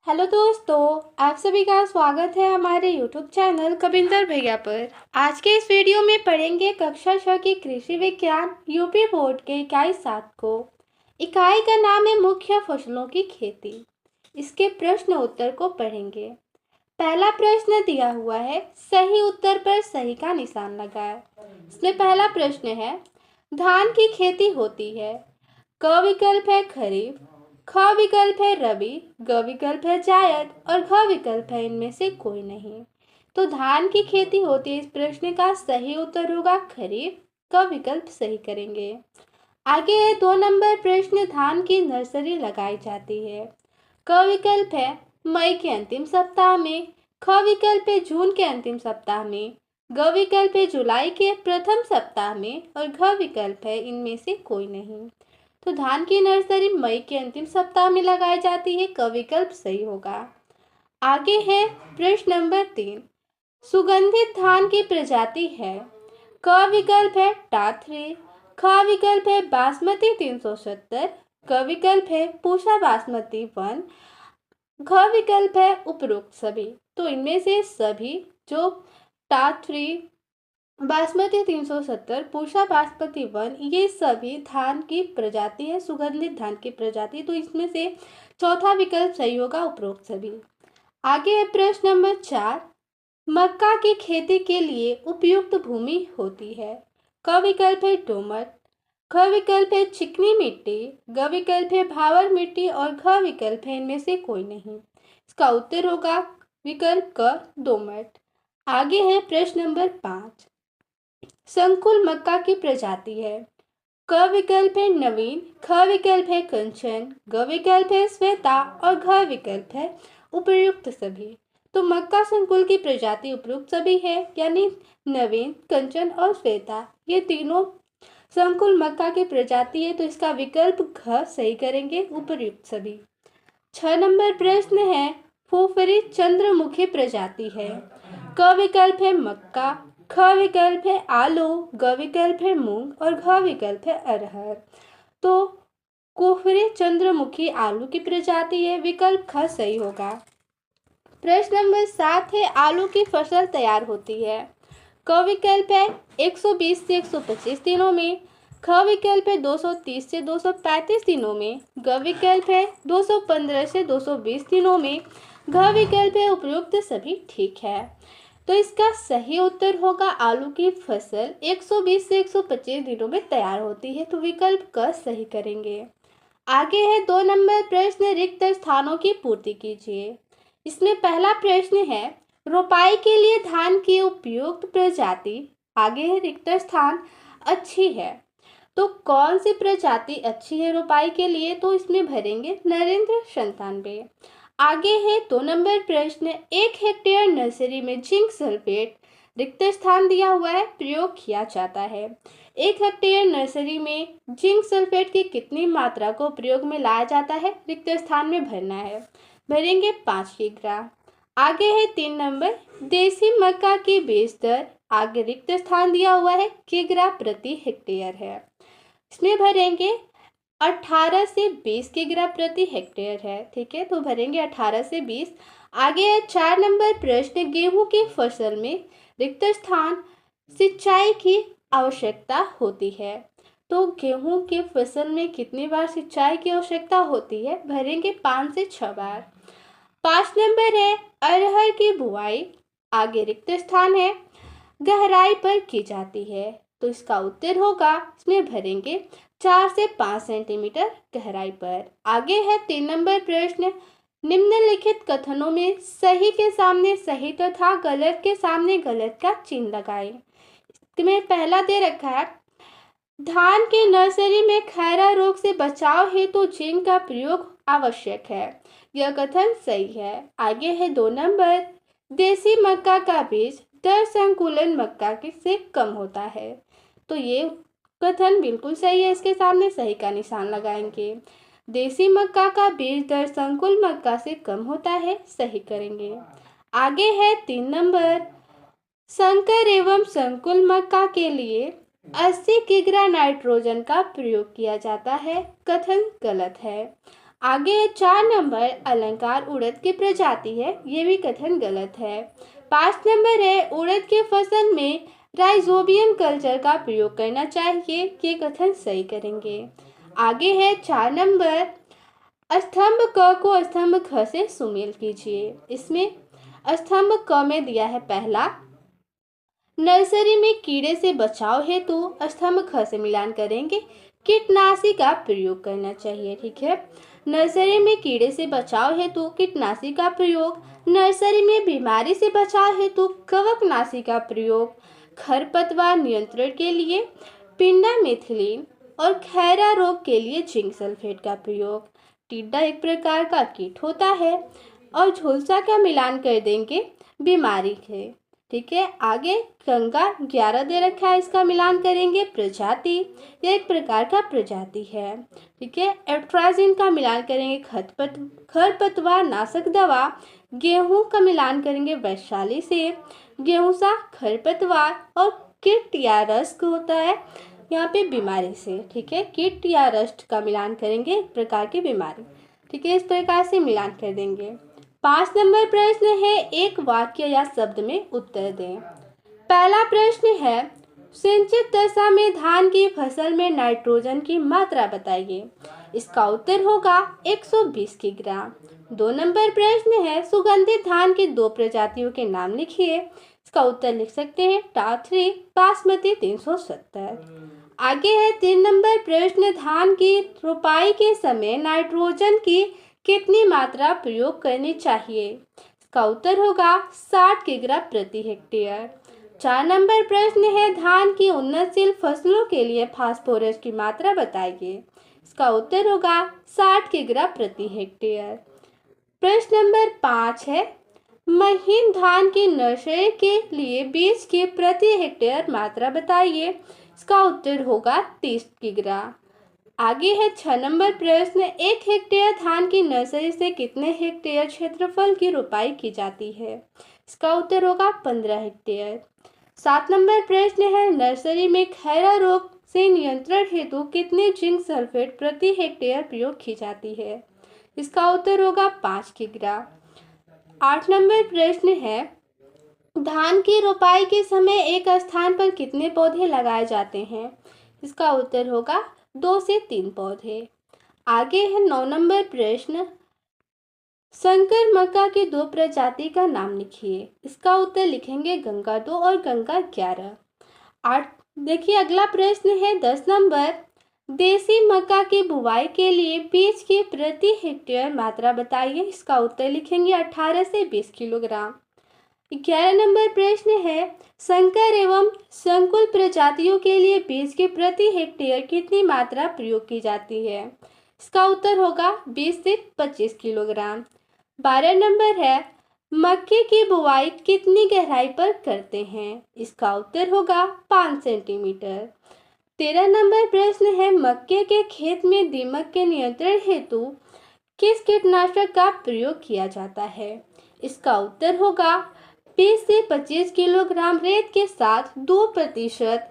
Hello दोस्तों, आप सभी का स्वागत है हमारे यूट्यूब चैनल कविंदर भैया पर। आज के इस वीडियो में पढ़ेंगे कक्षा 6 की कृषि विज्ञान यूपी बोर्ड के इकाई 7 को। इकाई का नाम है मुख्य फसलों की खेती। इसके प्रश्न उत्तर को पढ़ेंगे। पहला प्रश्न दिया हुआ है, सही उत्तर पर सही का निशान लगाएं। इसमें पहला प्रश्न है, धान की खेती होती है। क विकल्प है खरीफ, ख विकल्प है रबी, ग विकल्प है जायद और घ विकल्प है इनमें से कोई नहीं। तो धान की खेती होती है, इस प्रश्न का सही उत्तर होगा खरीफ। क विकल्प सही करेंगे। आगे है 2 नंबर प्रश्न, धान की नर्सरी लगाई जाती है। क विकल्प है मई के अंतिम सप्ताह में, ख विकल्प है जून के अंतिम सप्ताह में, ग विकल्प है जुलाई के प्रथम सप्ताह में और घ विकल्प है इनमें से कोई नहीं। तो धान की नर्सरी मई के अंतिम सप्ताह में लगाई जाती है। क विकल्प सही होगा। आगे है प्रश्न नंबर 3, सुगंधित धान की प्रजाति है। क विकल्प है टा3, ख विकल्प है बासमती 370, ग विकल्प है पूसा बासमती 1, घ विकल्प है उपरोक्त सभी। तो इनमें से सभी जो टा3, बासमती 370, पूसा बासमती 1, ये सभी धान की प्रजाति है, सुगंधित धान की प्रजाति। तो इसमें से चौथा विकल्प सही होगा, उपरोक्त सभी। आगे है प्रश्न नंबर 4, मक्का की खेती के लिए उपयुक्त भूमि होती है। क विकल्प है दोमट, ख विकल्प है चिकनी मिट्टी, ग विकल्प है भावर मिट्टी और घ विकल्प है इनमें से कोई नहीं। इसका उत्तर होगा विकल्प क दोमट। आगे है प्रश्न नंबर 5, संकुल मक्का की प्रजाति है। क विकल्प है नवीन, ख विकल्प है कंचन, ग विकल्प है श्वेता और घ विकल्प है उपर्युक्त सभी। तो मक्का संकुल की प्रजाति उपयुक्त सभी है, यानी नवीन, कंचन और श्वेता, ये तीनों संकुल मक्का की प्रजाति है। तो इसका विकल्प घ सही करेंगे, उपर्युक्त सभी। 6 नंबर प्रश्न है, फुफरी चंद्रमुखी प्रजाति है। क विकल्प है मक्का, ख विकल्प है आलू, ग विकल्प है मूंग और घ विकल्प है अरहर। तो कुफरी चंद्रमुखी आलू की प्रजाति है, विकल्प ख सही होगा। प्रश्न नंबर 7 है, आलू की फसल तैयार होती है। क विकल्प है 120 से 125 दिनों में, ख विकल्प है 230 से 235 दिनों में, ग विकल्प है 215 से 220 दिनों में, घ विकल्प है उपयुक्त सभी ठीक है। तो इसका सही उत्तर होगा, आलू की फसल 120 से 125 दिनों में तैयार होती है। तो विकल्प क सही करेंगे। आगे है 2 नंबर प्रश्न, रिक्त स्थानों की पूर्ति कीजिए। इसमें पहला प्रश्न है, रोपाई के लिए धान की उपयुक्त प्रजाति, आगे है रिक्त स्थान, अच्छी है। तो कौन सी प्रजाति अच्छी है रोपाई के लिए? तो इसमें भरेंगे नरेंद्र 97। आगे है 2 नंबर प्रश्न, 1 हेक्टेयर नर्सरी में जिंक सल्फेट, रिक्त स्थान दिया हुआ है, प्रयोग किया जाता है। 1 हेक्टेयर नर्सरी में जिंक सल्फेट की कितनी मात्रा को प्रयोग में लाया जाता है? रिक्त स्थान में भरना है, भरेंगे 5 किग्रा। आगे है 3 नंबर, देसी मक्का की बीज दर, आगे रिक्त स्थान दिया हुआ है, किग्रा प्रति हेक्टेयर है, इसमें भरेंगे 18 से 20 किग्रा प्रति हेक्टेयर है। ठीक है, तो भरेंगे 18 से 20। आगे है 4 नंबर प्रश्न, गेहूं की फसल में रिक्त स्थान, सिंचाई की आवश्यकता होती है। तो गेहूं की फसल में कितनी बार सिंचाई की आवश्यकता होती है? भरेंगे 5 से 6 बार। 5 नंबर है, अरहर की बुआई, आगे रिक्त स्थान है, गहराई पर की जाती है। तो इसका उत्तर होगा, इसमें भरेंगे 4 से 5 सेंटीमीटर गहराई पर। आगे है 3 नंबर प्रश्न, निम्नलिखित कथनों में सही के सामने सही तथा गलत के सामने गलत का चिन्ह लगाएं। इसमें पहला दे रखा है, धान के नर्सरी में खैरा रोग से बचाव हेतु जिंक का प्रयोग आवश्यक है, यह कथन सही है। आगे है 2 नंबर, देसी मक्का का बीज दर संकुलन मक्का से कम होता है। तो ये कथन बिल्कुल सही है, इसके सामने सही का निशान लगाएंगे। देसी मक्का का बीज दर संकुल मक्का से कम होता है, सही करेंगे। आगे है 3 नंबर, संकर एवं संकुल मक्का के लिए 80 किग्रा नाइट्रोजन का प्रयोग किया जाता है, कथन गलत है। आगे है 4 नंबर, अलंकार उड़द की प्रजाति है, ये भी कथन गलत है। 5 नंबर है, उड़द की फसल में राइजोबियम कल्चर का प्रयोग करना चाहिए, ये कथन सही करेंगे। आगे है 4 नंबर, स्तंभ क को स्तंभ ख से सुमेल कीजिए। इसमें स्तंभ क में दिया है पहला, नर्सरी में कीड़े से बचाव हेतु स्तंभ ख से मिलान करेंगे, कीटनाशी का प्रयोग करना चाहिए। ठीक है, नर्सरी में कीड़े से बचाव हेतु कीटनाशी का प्रयोग, नर्सरी में बीमारी से बचाव हेतु कवकनाशी का प्रयोग, खरपतवार नियंत्रण के लिए पिंडामेथिलीन और खैरा रोग के लिए जिंक सल्फेट का प्रयोग। टिड्डा एक प्रकार का कीट होता है और झुलसा का मिलान कर देंगे बीमारी के। ठीक है, आगे गंगा 11 दे रखा है, इसका मिलान करेंगे प्रजाति, यह एक प्रकार का प्रजाति है। ठीक है, एट्राजिन का मिलान करेंगे खरपतवार नाशक दवा, गेहूं का मिलान करेंगे वैशाली से, गेहूं सा खरपतवार, और कीट या रस्ट होता है यहाँ पे बीमारी से। ठीक है, कीट या रस्ट का मिलान करेंगे एक प्रकार की बीमारी। ठीक है, इस प्रकार से मिलान कर देंगे। 5 नंबर प्रश्न है, एक वाक्य या शब्द में उत्तर दें। पहला प्रश्न है, सिंचित दशा में धान की फसल में नाइट्रोजन की मात्रा बताइए। इसका उत्तर होगा 120 किग्रा। 2 नंबर प्रश्न है, सुगंधित धान की 2 प्रजातियों के नाम लिखिए। इसका उत्तर लिख सकते हैं टा3 बासमती 370। आगे है 3 नंबर प्रश्न, धान की रोपाई के समय नाइट्रोजन की कितनी मात्रा प्रयोग करनी चाहिए। इसका उत्तर होगा 60 किग्रा प्रति हेक्टेयर। 4 नंबर प्रश्न है, धान की उन्नतशील फसलों के लिए फास्फोरस की मात्रा बताइए। इसका उत्तर होगा 60 किग्रा प्रति हेक्टेयर। प्रश्न नंबर 5 है, महीन धान की नर्सरी के लिए बीज की प्रति हेक्टेयर मात्रा बताइए। इसका उत्तर होगा 30 किग्रा। आगे है 6 नंबर प्रश्न, 1 हेक्टेयर धान की नर्सरी से कितने हेक्टेयर क्षेत्रफल की रोपाई की जाती है। इसका उत्तर होगा 15 हेक्टेयर। 7 नंबर प्रश्न है, नर्सरी में खैरा रोग से नियंत्रण हेतु कितने जिंक सल्फेट प्रति हेक्टेयर प्रयोग की जाती है। इसका उत्तर होगा 5 किग्रा। 8 नंबर प्रश्न है, धान की रोपाई के समय एक स्थान पर कितने पौधे लगाए जाते हैं। इसका उत्तर होगा 2 से 3 पौधे। आगे है 9 नंबर प्रश्न, संकर मक्का की 2 प्रजाति का नाम लिखिए। इसका उत्तर लिखेंगे गंगा 2 और गंगा 11। 8 देखिए अगला प्रश्न है 10 नंबर, देसी मक्का की बुवाई के लिए बीज की प्रति हेक्टेयर मात्रा बताइए। इसका उत्तर लिखेंगे 18 से 20 किलोग्राम। 11 नंबर प्रश्न है, संकर एवं संकुल प्रजातियों के लिए बीज की प्रति हेक्टेयर कितनी मात्रा प्रयोग की जाती है। इसका उत्तर होगा 20 से 25 किलोग्राम। 12 नंबर है, मक्के की बुवाई कितनी गहराई पर करते हैं। इसका उत्तर होगा 5 सेंटीमीटर। 13 नंबर प्रश्न है, मक्के के खेत में दीमक के नियंत्रण हेतु किस कीटनाशक का प्रयोग किया जाता है। इसका उत्तर होगा 20 से 25 किलोग्राम रेत के साथ 2%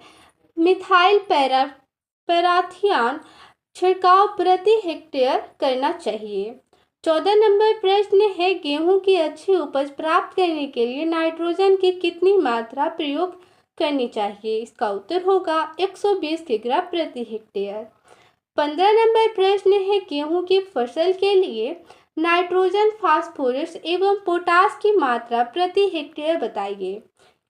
मिथाइल पैराथियान छिड़काव प्रति हेक्टेयर करना चाहिए। 14 नंबर प्रश्न है, गेहूं की अच्छी उपज प्राप्त करने के लिए नाइट्रोजन की कितनी मात्रा प्रयोग करनी चाहिए। इसका उत्तर होगा 120 किग्रा प्रति हेक्टेयर। 15 नंबर प्रश्न है, गेहूं की फसल के लिए नाइट्रोजन, फास्फोरस एवं पोटास की मात्रा प्रति हेक्टेयर बताइए।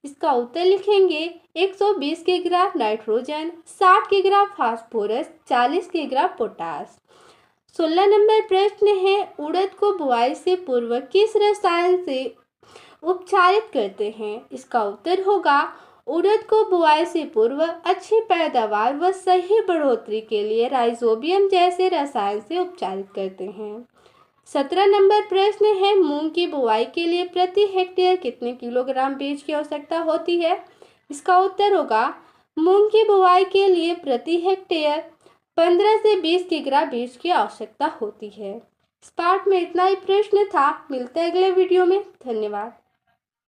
इसका उत्तर लिखेंगे 120 किग्रा नाइट्रोजन, 60 किग्रा फास्फोरस, 40 किग्रा पोटास। 16 नंबर प्रश्न है, उड़द को बुआई से पूर्व किस रसायन से उपचारित करते हैं। इसका उत्तर होगा उड़द को बुआई से पूर्व अच्छी पैदावार व सही बढ़ोतरी के लिए राइजोबियम जैसे रसायन से उपचारित करते हैं। 17 नंबर प्रश्न है, मूंग की बुआई के लिए प्रति हेक्टेयर कितने किलोग्राम बीज की आवश्यकता होती है। इसका उत्तर होगा मूंग की बुआई के लिए प्रति हेक्टेयर 15 से 20 किग्रा बीज की आवश्यकता होती है। इस पार्ट में इतना ही प्रश्न था। मिलते हैं अगले वीडियो में। धन्यवाद।